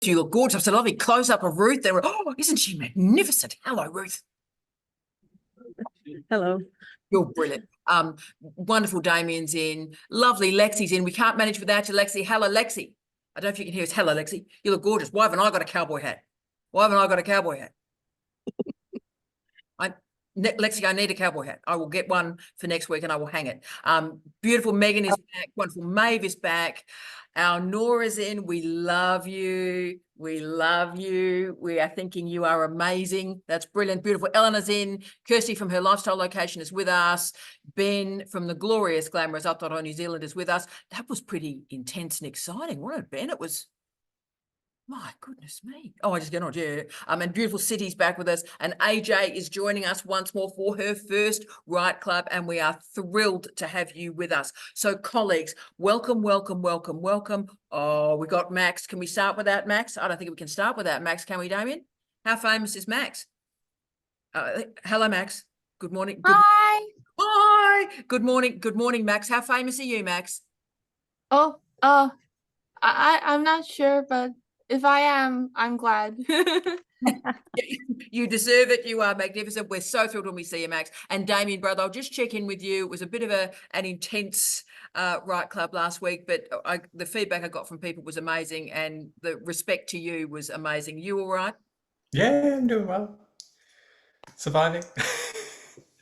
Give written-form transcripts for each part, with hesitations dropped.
You look gorgeous. It's a lovely close-up of Ruth. There, oh, isn't she magnificent? Hello, Ruth. Hello. You're brilliant. Wonderful. Damien's in. Lovely. Lexi's in. We can't manage without you, Lexi. Hello, Lexi. I don't know if you can hear us. Hello, Lexi. You look gorgeous. Why haven't I got a cowboy hat? Why haven't I got a cowboy hat? Lexi, I need a cowboy hat. I will get one for next week and I will hang it. Beautiful Megan is back. Wonderful Maeve is back. Our Nora's in. We love you. We love you. We are thinking you are amazing. That's brilliant. Beautiful. Eleanor's in. Kirsty from her lifestyle location is with us. Ben from the glorious, glamorous Aotearoa, New Zealand is with us. That was pretty intense and exciting, wasn't it, Ben? It was... My goodness me. Oh, I just get on, yeah. And beautiful City's back with us. And AJ is joining us once more for her first Write Club. And we are thrilled to have you with us. So colleagues, welcome, welcome, welcome, welcome. Oh, we got Max. Can we start without Max? I don't think we can start without Max. Can we, Damien? How famous is Max? Hello, Max. Good morning. Hi. Hi. Good morning. Good morning, Max. How famous are you, Max? Oh, I'm not sure, but if I am, I'm glad. You deserve it. You are magnificent. We're so thrilled when we see you, Max. And Damien, brother, I'll just check in with you. It was a bit of an intense Write Club last week, but the feedback I got from people was amazing, and the respect to you was amazing. You all right? Yeah, I'm doing well. Surviving.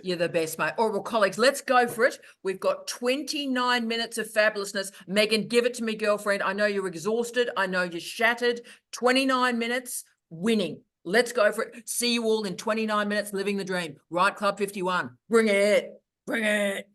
You're the best, mate. All right, well, colleagues, let's go for it. We've got 29 minutes of fabulousness. Megan, give it to me, girlfriend. I know you're exhausted. I know you're shattered. 29 minutes winning. Let's go for it. See you all in 29 minutes living the dream. Write Club 51. Bring it. Bring it.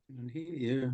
Can't hear you.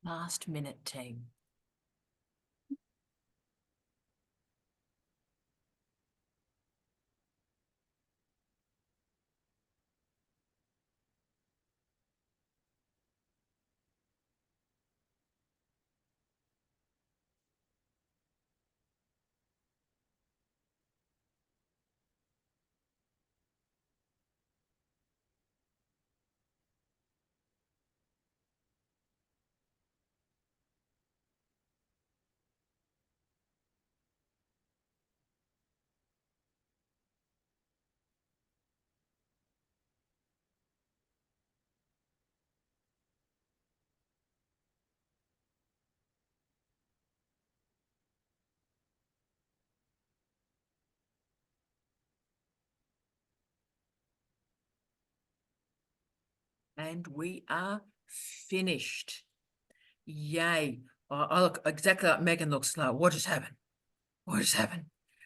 Last minute team. And we are finished. Yay. I look exactly like Megan looks like. What just happened? What just happened?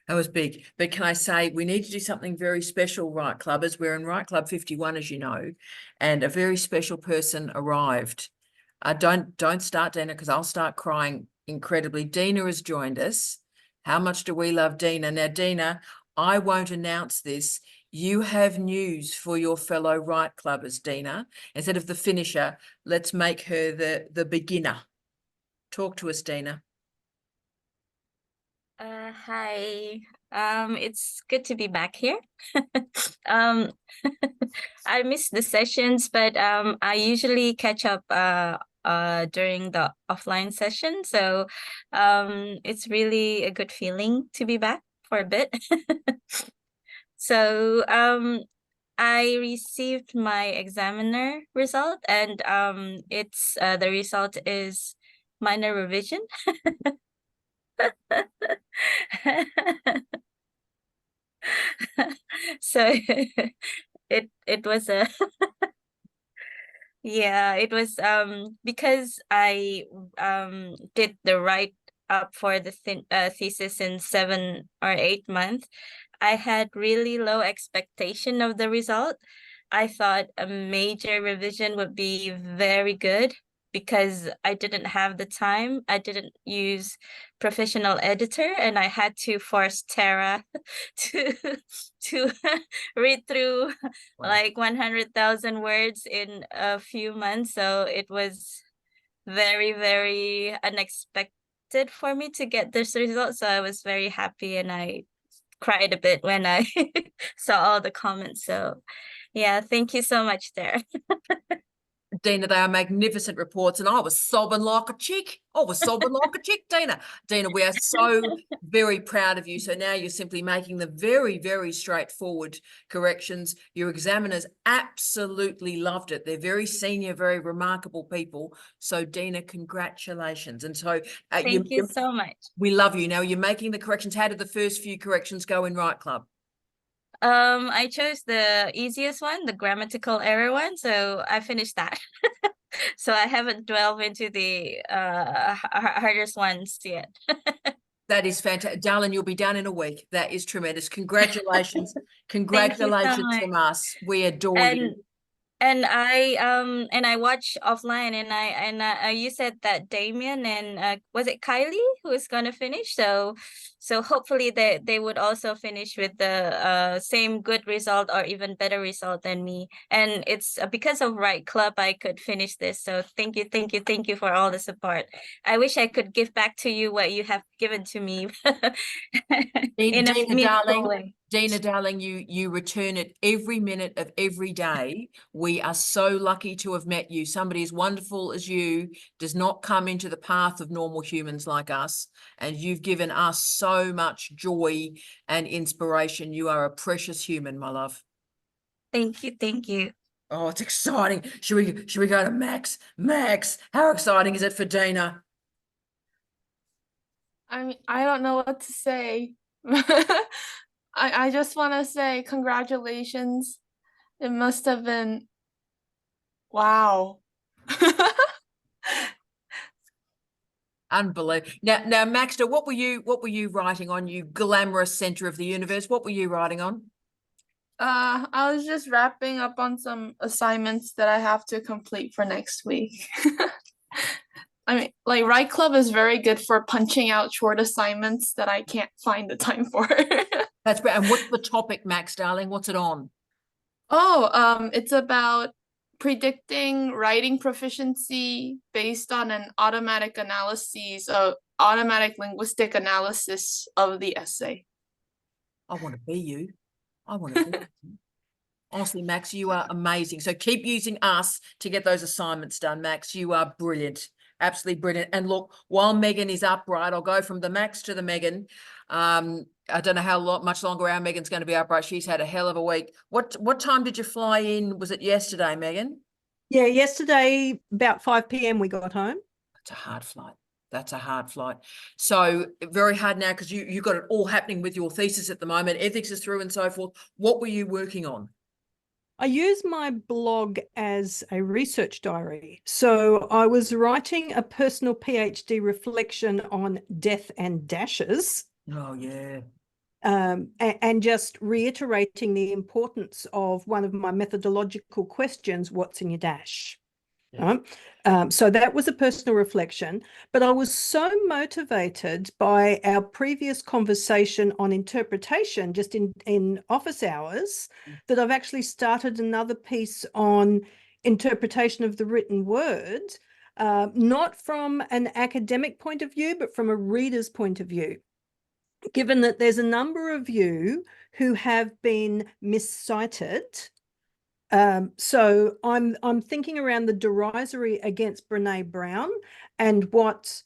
That was big. But can I say, we need to do something very special, Write Clubbers. We're in Write Club 51, as you know, and a very special person arrived. Don't start, Dina, because I'll start crying incredibly. Dina has joined us. How much do we love Dina? Now, Dina, I won't announce this. You have news for your fellow Write Clubbers, Dina. Instead of the finisher, let's make her the beginner. Talk to us, Dina. Hi. It's good to be back here. Um, I missed the sessions, but I usually catch up during the offline session. So it's really a good feeling to be back for a bit. So I received my examiner result, and it's the result is minor revision. So it was a yeah, it was because I did the write up for the thesis in 7 or 8 months. I had really low expectation of the result. I thought a major revision would be very good because I didn't have the time. I didn't use professional editor, and I had to force Tara to to read through like 100,000 words in a few months. So it was very, very unexpected for me to get this result. So I was very happy, and I cried a bit when I saw all the comments. So yeah, thank you so much there. Dina, they are magnificent reports, and I was sobbing like a chick. I was sobbing like a chick, Dina. Dina, we are so very proud of you. So now you're simply making the very, very straightforward corrections. Your examiners absolutely loved it. They're very senior, very remarkable people. So Dina, congratulations. And so Thank you so much. we love you. Now you're making the corrections. How did the first few corrections go in Write Club? I chose the easiest one, the grammatical error one, so I finished that. So I haven't delved into the hardest ones yet. That is fantastic. Darling, you'll be done in a week. That is tremendous. Congratulations. Thank you so Congratulations much. from us. We adore you. And I watched offline, and you said that Damien and was it Kylie who is gonna finish? So hopefully they would also finish with the same good result or even better result than me. And it's because of Write Club I could finish this. So thank you for all the support. I wish I could give back to you what you have given to me in a meaningful way. Dina, darling, you return it every minute of every day. We are so lucky to have met you. Somebody as wonderful as you does not come into the path of normal humans like us. And you've given us so much joy and inspiration. You are a precious human, my love. Thank you. Oh, it's exciting. Should we go to Max? Max, how exciting is it for Dina? I mean, I don't know what to say. I just want to say congratulations. It must have been wow. Unbelievable. Now, Maxter, what were you writing on, you glamorous center of the universe? What were you writing on? I was just wrapping up on some assignments that I have to complete for next week. I mean, like Write Club is very good for punching out short assignments that I can't find the time for. That's great. And what's the topic, Max, darling? What's it on? It's about predicting writing proficiency based on an automatic linguistic analysis of the essay. I want to be you. I want to be you. Honestly, Max, you are amazing. So keep using us to get those assignments done, Max. You are brilliant. Absolutely brilliant. And look, while Megan is upright, I'll go from the Max to the Megan. I don't know how much longer our Megan's going to be upright. She's had a hell of a week. What time did you fly in? Was it yesterday, Megan? Yeah, yesterday about 5 p.m. we got home. That's a hard flight. That's a hard flight. So very hard now because you got it all happening with your thesis at the moment. Ethics is through and so forth. What were you working on? I use my blog as a research diary. So I was writing a personal PhD reflection on death and dashes. Oh, yeah. And just reiterating the importance of one of my methodological questions, what's in your dash? Yeah. So that was a personal reflection, but I was so motivated by our previous conversation on interpretation just in office hours that I've actually started another piece on interpretation of the written word, not from an academic point of view, but from a reader's point of view. Given that there's a number of you who have been miscited, so I'm thinking around the derisory against Brene Brown and what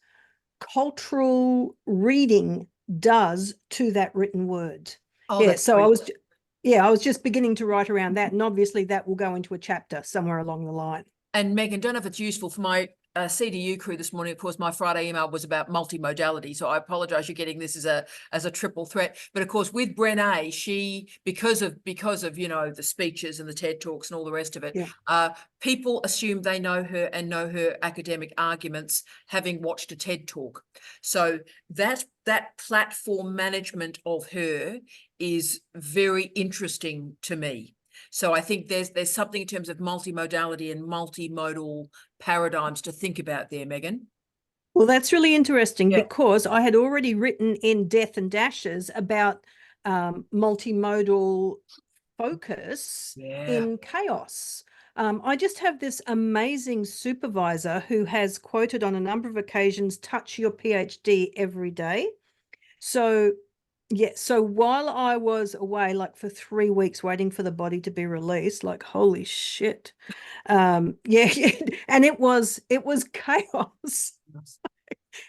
cultural reading does to that written word. Oh, yeah, that's so brilliant. I was just beginning to write around that, and obviously that will go into a chapter somewhere along the line. And Megan, don't know if it's useful for my CDU crew this morning. Of course, my Friday email was about multimodality, so I apologise. You're getting this as a triple threat. But of course, with Brené, she because of the speeches and the TED Talks and all the rest of it, people assume they know her and know her academic arguments, having watched a TED Talk. So that platform management of her is very interesting to me. So I think there's something in terms of multimodality and multimodal paradigms to think about there, Megan. Well, that's really interesting because I had already written in Death and Dashes about multimodal focus in chaos. I just have this amazing supervisor who has quoted on a number of occasions, touch your PhD every day. So so while I was away, like for 3 weeks waiting for the body to be released, like holy shit. And it was chaos.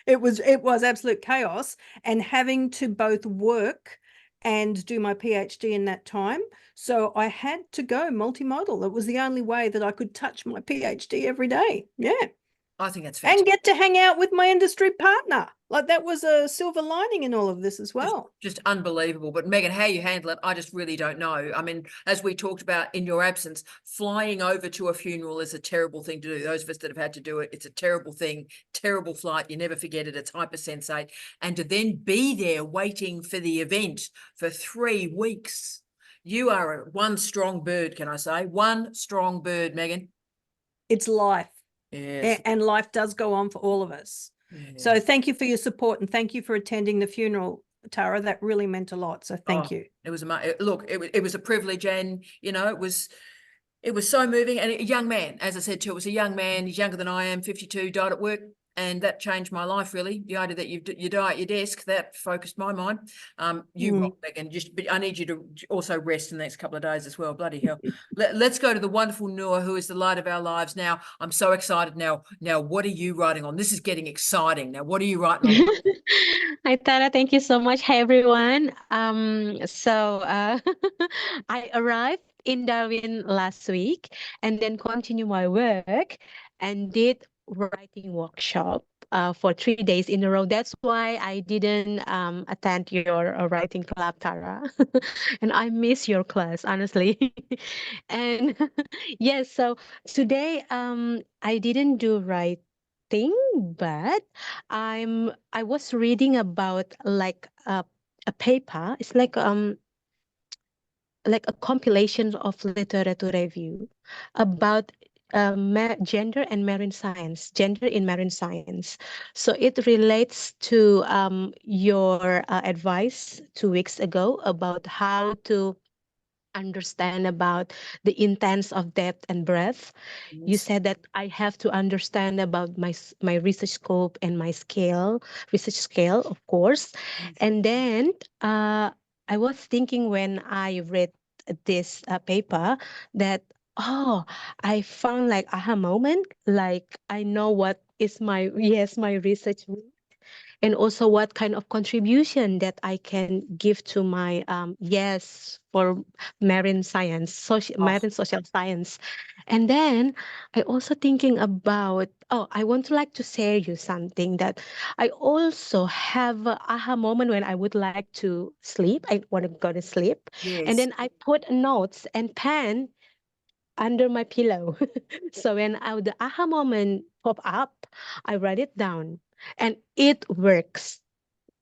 It was absolute chaos, and having to both work and do my PhD in that time. So I had to go multimodal. It was the only way that I could touch my PhD every day. Yeah. I think that's fantastic. And get to hang out with my industry partner. Like that was a silver lining in all of this as well. Just unbelievable. But Megan, how you handle it, I just really don't know. I mean, as we talked about in your absence, flying over to a funeral is a terrible thing to do. Those of us that have had to do it, it's a terrible thing, terrible flight. You never forget it. It's hypersensate. And to then be there waiting for the event for 3 weeks. You are one strong bird, can I say? One strong bird, Megan. It's life. Yes. And life does go on for all of us. Yeah. So thank you for your support and thank you for attending the funeral, Tara. That really meant a lot. So thank you. It was it was a privilege, and it was so moving. And a young man, as I said to you, it was a young man. He's younger than I am, 52, died at work. And that changed my life, really. The idea that you die at your desk, that focused my mind. You rock, Megan. But I need you to also rest in the next couple of days as well. Bloody hell. Let's go to the wonderful Noor, who is the light of our lives now. I'm so excited now. Now, what are you writing on? This is getting exciting. Now, what are you writing on? Hi, Tara. Thank you so much. Hi, everyone. I arrived in Darwin last week and then continue my work and did writing workshop for 3 days in a row. That's why I didn't attend your writing club, Tara. And I miss your class, honestly. And yes, so today I didn't do writing, but I was reading about like a paper. It's like a compilation of literature review about gender and marine science, gender in marine science. So it relates to your advice 2 weeks ago about how to understand about the intense of depth and breadth. You Yes. said that I have to understand about my research scope and my scale, research scale, of course. And then I was thinking when I read this paper that, oh, I found like aha moment, like I know what is my, yes, my research, and also what kind of contribution that I can give to my yes, for marine science, Oh, marine social science. And then I also thinking about, oh, I want to like to share you something that I also have a aha moment when I would like to sleep. I want to go to sleep, and yes. then I put notes and pen under my pillow. So when the aha moment pop up, I write it down, and it works.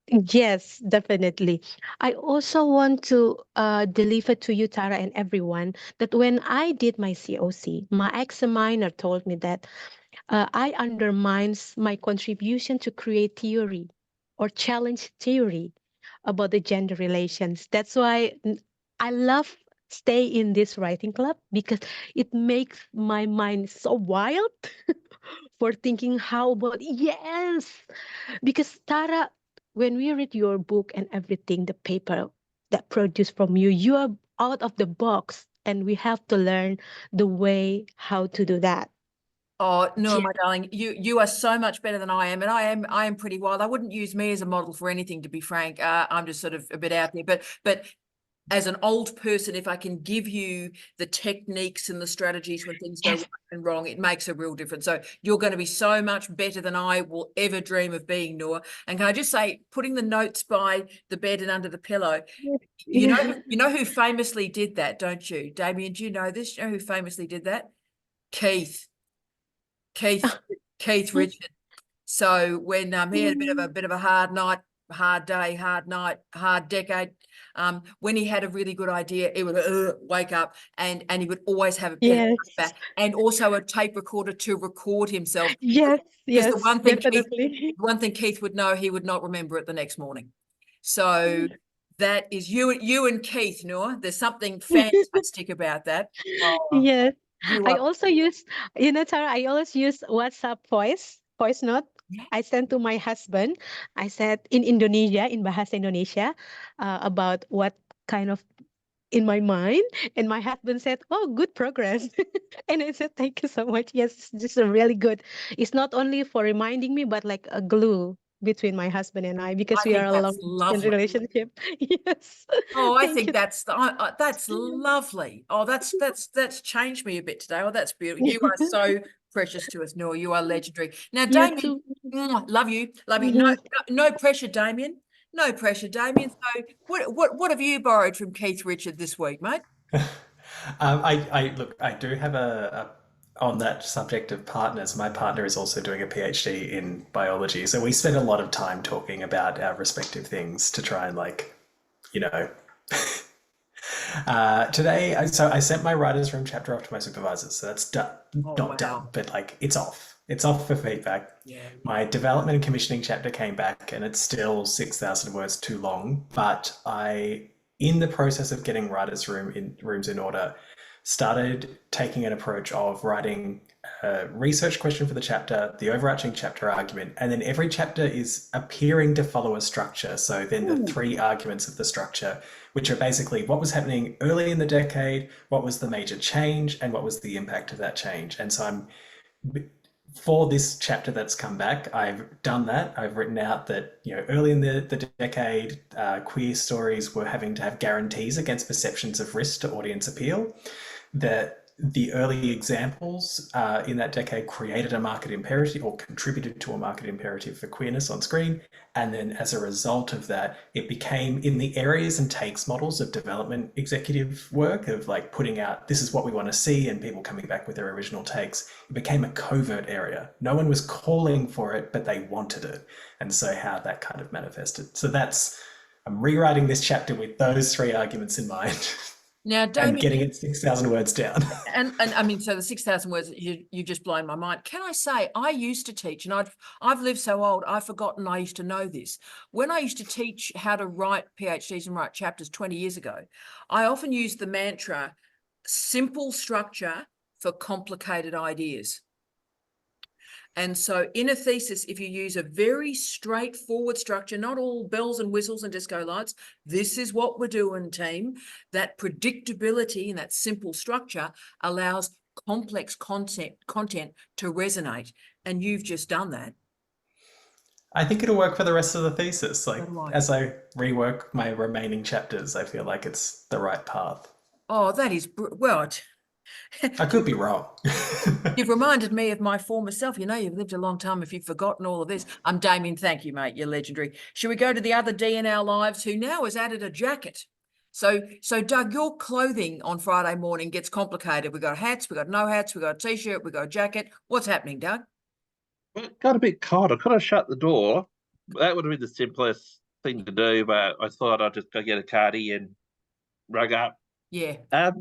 Yes, definitely. I also want to deliver to you, Tara, and everyone, that when I did my COC, my examiner told me that I undermines my contribution to create theory or challenge theory about the gender relations. That's why I love stay in this writing club, because it makes my mind so wild for thinking how about, yes, because Tara, when we read your book and everything, the paper that produced from you, you are out of the box, and we have to learn the way how to do that. Oh, no, Yeah. my darling, you are so much better than I am, and I am pretty wild. I wouldn't use me as a model for anything, to be frank. I'm just sort of a bit out there, but as an old person, if I can give you the techniques and the strategies when things go Yes. right and wrong, it makes a real difference. So you're going to be so much better than I will ever dream of being, Noor. And can I just say, putting the notes by the bed and under the pillow, Yeah. you know who famously did that, don't you, Damien? Do you know this? You know who famously did that? Keith. Keith Richard. So when he had a bit of a hard night, hard day, hard night, hard decade, when he had a really good idea, he would wake up and he would always have a pen Yes. back, and also a tape recorder to record himself. Yes. Because the Yes. Definitely. one thing Keith would know, he would not remember it the next morning. So that is you and Keith, Noor. There's something fantastic about that. Oh, Yes. you I are. also use, Tara, I always use WhatsApp voice note. I sent to my husband. I said in Indonesia, in Bahasa Indonesia, about what kind of in my mind, and my husband said, "Oh, good progress." And I said, "Thank you so much. Yes, this is really good. It's not only for reminding me, but like a glue between my husband and I, because I we are think a long that's distance lovely. relationship." Yes. Oh, I Thank think you. that's lovely. Oh, that's changed me a bit today. Oh, that's beautiful. You are so precious to us, Noor. You are legendary. Now, You Damien, too. love you, love you. No, no pressure, Damien. No pressure, Damien. So, what have you borrowed from Keith Richard this week, mate? I look, I do have on that subject of partners. My partner is also doing a PhD in biology, so we spend a lot of time talking about our respective things to try and you know. Today, so I sent my writer's room chapter off to my supervisors, so that's done. Oh, Not done, wow. but it's off. It's off for feedback. Yeah. My development and commissioning chapter came back, and it's still 6,000 words too long. But in the process of getting writer's rooms in order, started taking an approach of writing a research question for the chapter, the overarching chapter argument, and then every chapter is appearing to follow a structure. So then the three arguments of the structure, which are basically what was happening early in the decade, what was the major change, and what was the impact of that change. And so for this chapter that's come back, I've done that. I've written out that, early in the decade, queer stories were having to have guarantees against perceptions of risk to audience appeal, that the early examples in that decade created a market imperative or contributed to a market imperative for queerness on screen. And then as a result of that, it became in the areas and takes models of development executive work of putting out, this is what we want to see, and people coming back with their original takes. It became a covert area. No one was calling for it, but they wanted it. And so how that kind of manifested. So I'm rewriting this chapter with those three arguments in mind. Now, and Damien, getting it 6,000 words down. and I mean, so the 6,000 words, you just blown my mind. Can I say, I used to teach, and I've lived so old, I've forgotten I used to know this. When I used to teach how to write PhDs and write chapters 20 years ago, I often used the mantra, simple structure for complicated ideas. And so in a thesis, if you use a very straightforward structure, not all bells and whistles and disco lights, this is what we're doing, team, that predictability and that simple structure allows complex content to resonate. And you've just done that. I think it'll work for the rest of the thesis. Like, So do I. as I rework my remaining chapters, I feel like it's the right path. Oh, that is, well, I could be wrong. you've reminded me of my former self. You know, you've lived a long time if you've forgotten all of this. I'm Damien. Thank you, mate. You're legendary. Should we go to the other D in our lives who now has added a jacket? So Doug, your clothing on Friday morning gets complicated. We've got hats, we've got no hats, we've got a t-shirt, we've got a jacket. What's happening, Doug? Well, it got a bit cold. I could have shut the door. That would have been the simplest thing to do, but I thought I'd just go get a cardi and rug up. Yeah. I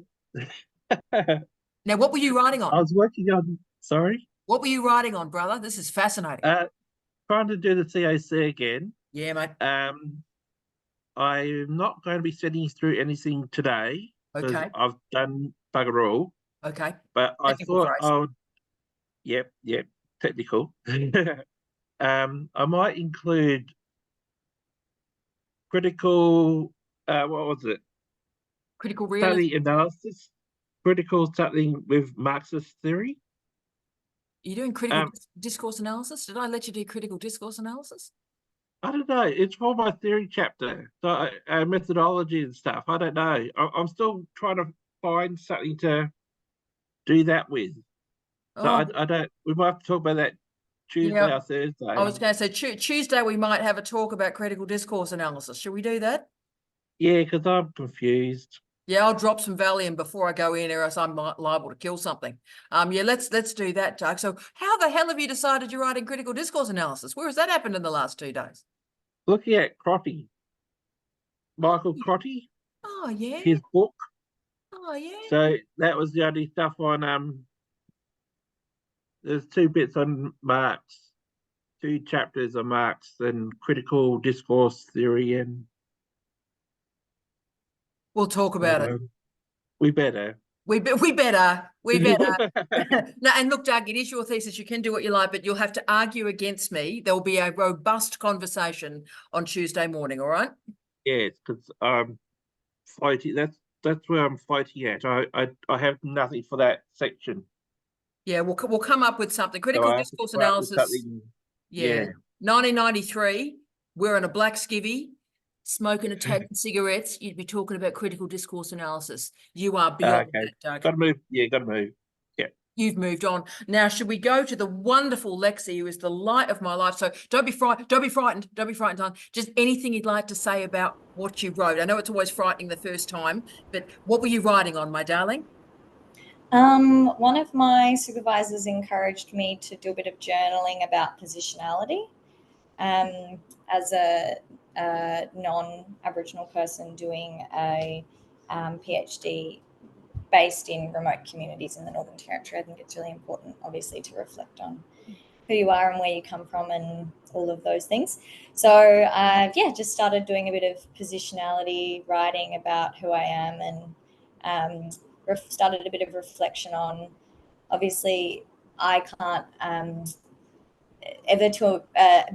Now, what were you writing on? was working on, sorry, What were you writing on, brother? This is fascinating. trying to do the CAC again. Yeah, mate. I'm not going to be sending through anything today because Okay. I've done bugger all. Okay. But I Technical thought phrase. I would, yep, technical. I might include critical, what was it? Critical realism. Study analysis, critical something with Marxist theory. You're doing critical discourse analysis? Did I let you do critical discourse analysis? I don't know. It's for my theory chapter, so methodology and stuff. I don't know. I'm still trying to find something to do that with. So Oh, I don't. We might have to talk about that Tuesday Yeah. or Thursday. I was going to say Tuesday we might have a talk about critical discourse analysis. Should we do that? Yeah, because I'm confused. Yeah, I'll drop some Valium before I go in, or else I'm liable to kill something. Yeah, let's do that, Doug. So, how the hell have you decided you're writing critical discourse analysis? Where has that happened in the last 2 days? Looking at Crotty, Michael Crotty, Oh yeah. his book. Oh yeah. So that was the only stuff on. There's 2 bits on Marx, 2 chapters on Marx and critical discourse theory, and We'll talk about it. we better. We better. No, and look, Doug, it is your thesis. You can do what you like, but you'll have to argue against me. There will be a robust conversation on Tuesday morning. All right. Yes, because I'm fighting. That's where I'm fighting at. I have nothing for that section. Yeah, we'll come up with something. Critical So I have to discourse come up with analysis. something. Yeah. 1993, wearing a black skivvy, smoking and taking cigarettes. You'd be talking about critical discourse analysis. You are beyond Okay. that, Doug. Got to move. Yeah, got to move. Yeah. You've moved on. Now, should we go to the wonderful Lexi, who is the light of my life? So don't be frightened. Don't be frightened. Don't be frightened, hon. Just anything you'd like to say about what you wrote. I know it's always frightening the first time, but what were you writing on, my darling? One of my supervisors encouraged me to do a bit of journaling about positionality. As a non-Aboriginal person doing a PhD based in remote communities in the Northern Territory, I think it's really important, obviously, to reflect on who you are and where you come from and all of those things. So, just started doing a bit of positionality, writing about who I am, and started a bit of reflection on, obviously, I can't ever to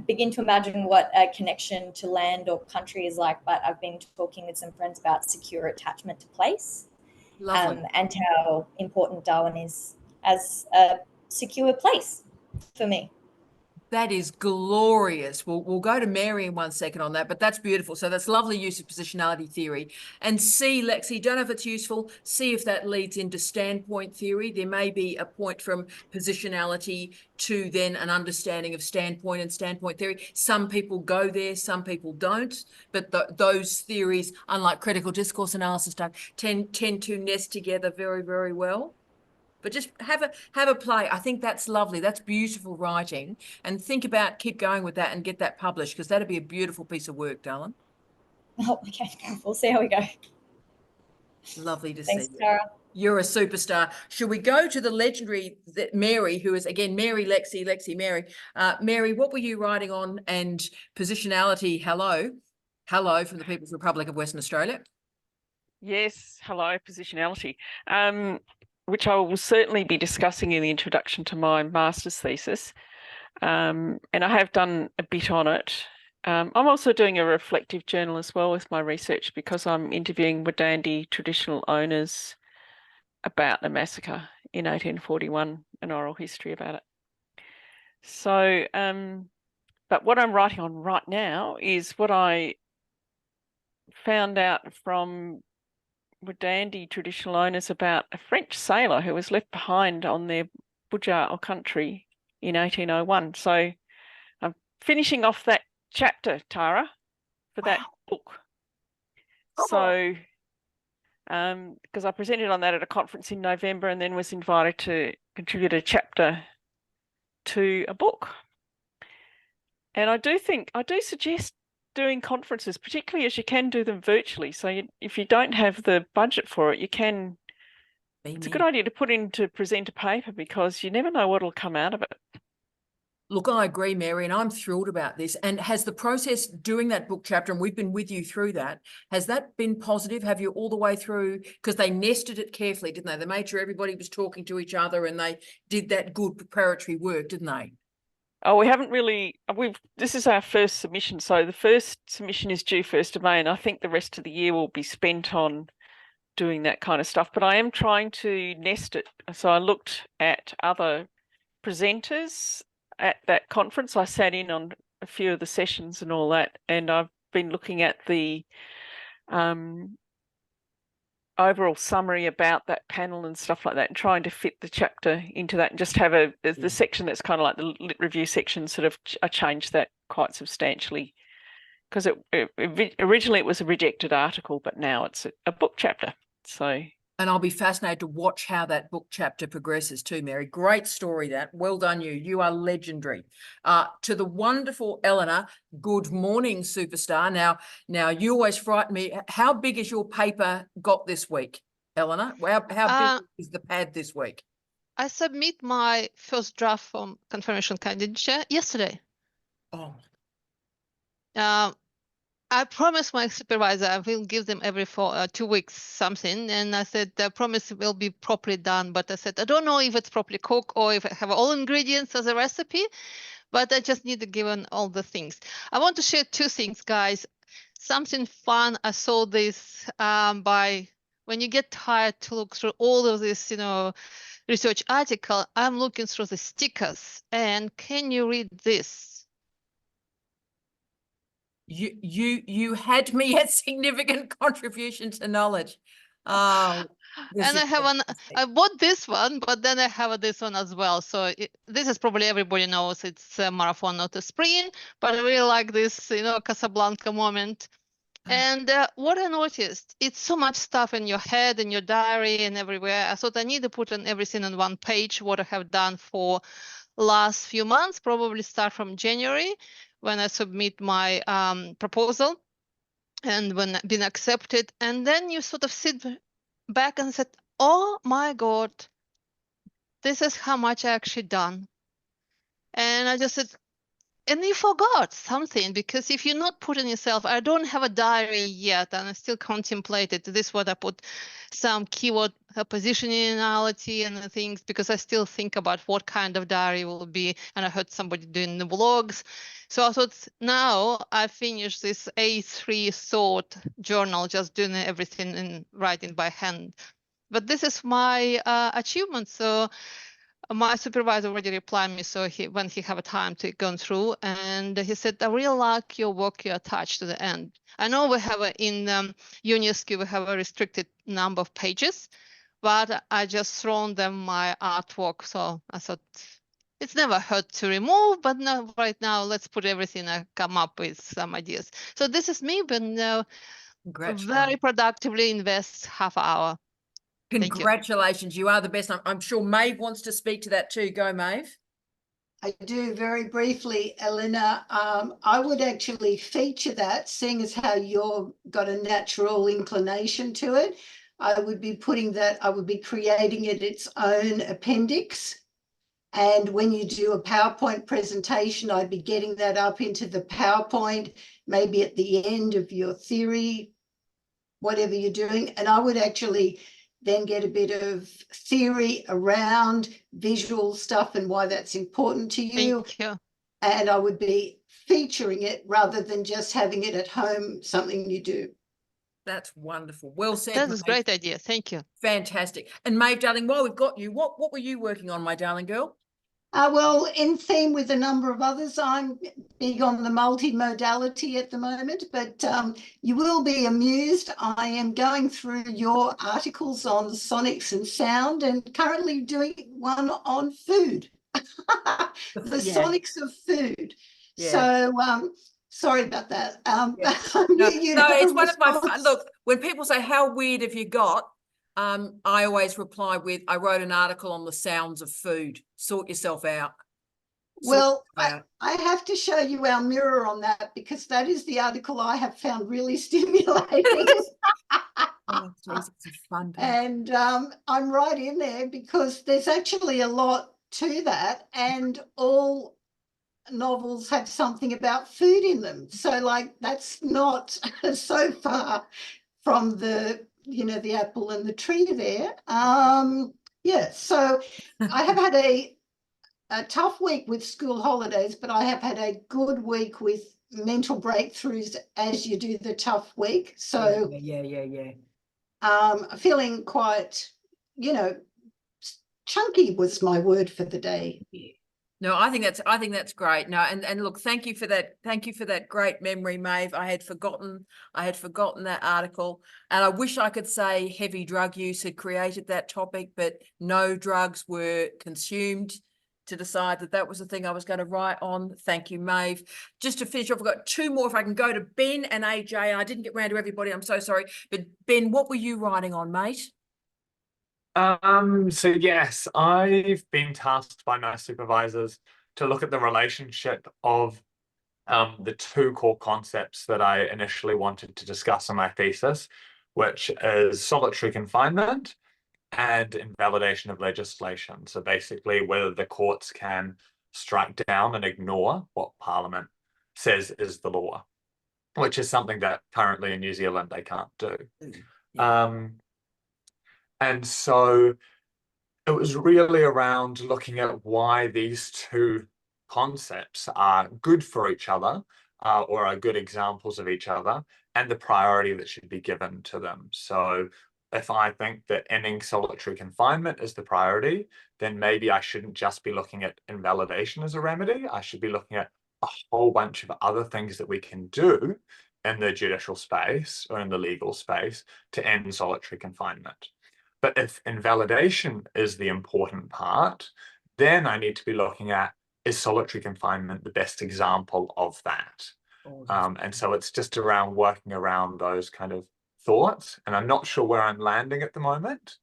begin to imagine what a connection to land or country is like, but I've been talking with some friends about secure attachment to place. Lovely. And how important Darwin is as a secure place for me. That is glorious. We'll go to Mary in 1 second on that, but that's beautiful. So that's lovely use of positionality theory. And see, Lexi, don't know if it's useful. See if that leads into standpoint theory. There may be a point from positionality to then an understanding of standpoint and standpoint theory. Some people go there, some people don't. But those theories, unlike critical discourse analysis, tend to nest together very, very well. But just have a play. I think that's lovely. That's beautiful writing. And keep going with that and get that published, because that'd be a beautiful piece of work, darling. Oh, okay. We'll see how we go. Lovely to Thanks, see you. Tara. You're a superstar. Should we go to the legendary Mary, who is again Mary Lexi Mary? Mary, what were you writing on? And positionality, hello from the People's Republic of Western Australia. Yes, hello, positionality, which I will certainly be discussing in the introduction to my master's thesis. And I have done a bit on it. I'm also doing a reflective journal as well with my research, because I'm interviewing Wadandi traditional owners about the massacre in 1841, an oral history about it. So, but what I'm writing on right now is what I found out from Wadandi traditional owners about a French sailor who was left behind on their Budjar or country in 1801. So I'm finishing off that chapter, Tara, for that book. So, because I presented on that at a conference in November and then was invited to contribute a chapter to a book. And I do suggest doing conferences, particularly as you can do them virtually. So if you don't have the budget for it, it's a good idea to put in to present a paper, because you never know what'll come out of it. Look, I agree, Mary, and I'm thrilled about this. And has the process doing that book chapter, and we've been with you through that, has that been positive? Have you all the way through? Because they nested it carefully, didn't they? They made sure everybody was talking to each other, and they did that good preparatory work, didn't they? Oh, we haven't really, this is our first submission. So the first submission is due 1st of May, and I think the rest of the year will be spent on doing that kind of stuff. But I am trying to nest it. So I looked at other presenters at that conference. I sat in on a few of the sessions and all that, and I've been looking at the overall summary about that panel and stuff like that, and trying to fit the chapter into that, and just have the section that's kind of like the lit review section. Sort of, I changed that quite substantially, because originally it was a rejected article, but now it's a book chapter. So. And I'll be fascinated to watch how that book chapter progresses too, Mary. Great story that. Well done you. You are legendary. To the wonderful Eleanor, good morning, superstar. Now you always frighten me. How big is your paper got this week, Eleanor? How big is the pad this week? I submit my first draft from confirmation candidature yesterday. Oh. I promised my supervisor I will give them every 2 weeks something, and I said the promise will be properly done. But I said I don't know if it's properly cooked or if I have all ingredients as a recipe, but I just need to give them all the things. I want to share 2 things, guys. Something fun. I saw this by when you get tired to look through all of this, research article. I'm looking through the stickers, and can you read this? You had me at significant contribution to knowledge. Oh, and I bought this one, but then I have this one as well. So this is probably everybody knows it's a marathon, not a sprint, but I really like this, Casablanca moment. And what I noticed, it's so much stuff in your head, in your diary, and everywhere. I thought I need to put on everything on one page, what I have done for last few months, probably start from January, when I submit my proposal and when been accepted. And then you sort of sit back and said, oh my God, this is how much I actually done. And I just said, and you forgot something, because if you're not putting yourself, I don't have a diary yet, and I still contemplate it. This is what I put some keyword positionality and things, because I still think about what kind of diary will be. And I heard somebody doing the vlogs. So I thought, now I finished this A3 thought journal, just doing everything and writing by hand. But this is my achievement. So my supervisor already replied me, so when he have a time to go through, and he said, I really like your work you attached to the end. I know we have in UNESCO, we have a restricted number of pages, but I just thrown them my artwork. So I thought it's never hurt to remove, but no, right now let's put everything and come up with some ideas. So this is me, but very productively invest half an hour. Congratulations, you are the best. I'm sure Maeve wants to speak to that too. Go, Maeve. I do, very briefly, Eleanor. I would actually feature that, seeing as how you've got a natural inclination to it. I would be putting that, I would be creating it its own appendix. And when you do a PowerPoint presentation, I'd be getting that up into the PowerPoint, maybe at the end of your theory, whatever you're doing. And I would actually then get a bit of theory around visual stuff and why that's important to you. Thank you. And I would be featuring it rather than just having it at home, something you do. That's wonderful. Well said. That is a Maeve. great idea. Thank you. Fantastic. And Maeve, darling, while we've got you, what were you working on, my darling girl? Well, in theme with a number of others, I'm big on the multimodality at the moment, but you will be amused. I am going through your articles on sonics and sound and currently doing one on food, the sonics of food. Yeah. So sorry about that. No, it's one of my look, when people say, how weird have you got? I always reply with, I wrote an article on the sounds of food. Sort yourself out. Well, I have to show you our mirror on that because that is the article I have found really stimulating. Oh, geez, it's a fun day. And I'm right in there because there's actually a lot to that, and all novels have something about food in them. So like that's not so far from the, you know, the apple and the tree there. Yeah, so I have had a tough week with school holidays, but I have had a good week with mental breakthroughs as you do the tough week. So yeah. Feeling quite, you know, chunky was my word for the day. Yeah. No, I think that's great. No, and look, thank you for that. Thank you for that great memory, Maeve. I had forgotten that article, and I wish I could say heavy drug use had created that topic, but no drugs were consumed to decide that was the thing I was going to write on. Thank you, Maeve. Just to finish off, I've got two more. If I can go to Ben and AJ, and I didn't get round to everybody. I'm so sorry, but Ben, what were you writing on, mate? So yes, I've been tasked by my supervisors to look at the relationship of the two core concepts that I initially wanted to discuss in my thesis, which is solitary confinement and invalidation of legislation. So basically whether the courts can strike down and ignore what Parliament says is the law, which is something that currently in New Zealand they can't do. Yeah. And so it was really around looking at why these two concepts are good for each other or are good examples of each other and the priority that should be given to them. So if I think that ending solitary confinement is the priority, then maybe I shouldn't just be looking at invalidation as a remedy. I should be looking at a whole bunch of other things that we can do in the judicial space or in the legal space to end solitary confinement. But if invalidation is the important part, then I need to be looking at, is solitary confinement the best example of that? And so it's just around working around those kind of thoughts. And I'm not sure where I'm landing at the moment.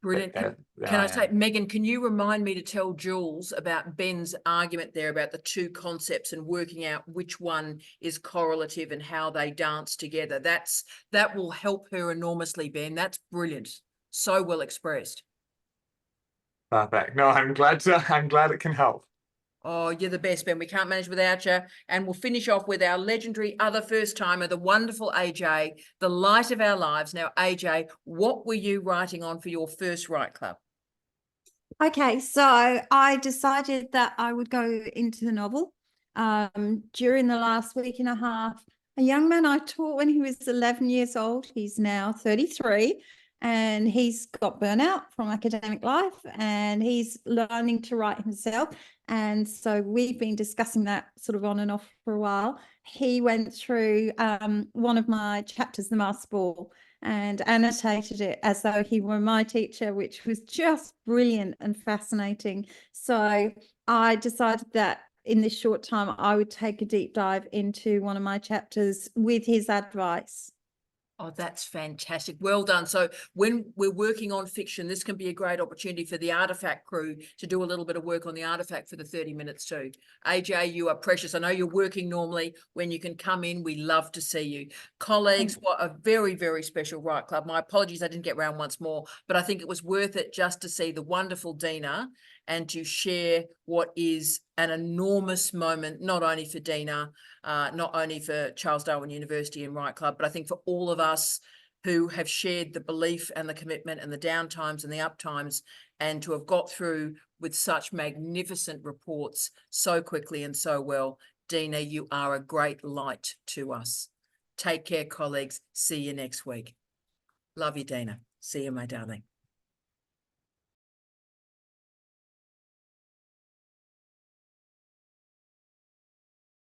Brilliant. Can I say, Megan, can you remind me to tell Jules about Ben's argument there about the two concepts and working out which one is correlative and how they dance together? That will help her enormously, Ben. That's brilliant. So well expressed. Perfect. No, I'm glad it can help. Oh, you're the best, Ben. We can't manage without you. And we'll finish off with our legendary other first timer, the wonderful AJ, the light of our lives. Now, AJ, what were you writing on for your first Write Club? Okay, so I decided that I would go into the novel. During the last week and a half, a young man I taught when he was 11 years old, he's now 33, and he's got burnout from academic life and he's learning to write himself. And so we've been discussing that sort of on and off for a while. He went through one of my chapters, The Master Ball, and annotated it as though he were my teacher, which was just brilliant and fascinating. So I decided that in this short time, I would take a deep dive into one of my chapters with his advice. Oh, that's fantastic. Well done. So when we're working on fiction, this can be a great opportunity for the Artifact crew to do a little bit of work on the Artifact for the 30 minutes too. AJ, you are precious. I know you're working normally. When you can come in, we love to see you. Colleagues, what a very, very special Write Club. My apologies, I didn't get round once more, but I think it was worth it just to see the wonderful Dina and to share what is an enormous moment, not only for Dina, not only for Charles Darwin University and Write Club, but I think for all of us who have shared the belief and the commitment and the downtimes and the uptimes, and to have got through with such magnificent reports so quickly and so well. Dina, you are a great light to us. Take care, colleagues. See you next week. Love you, Dina. See you, my darling.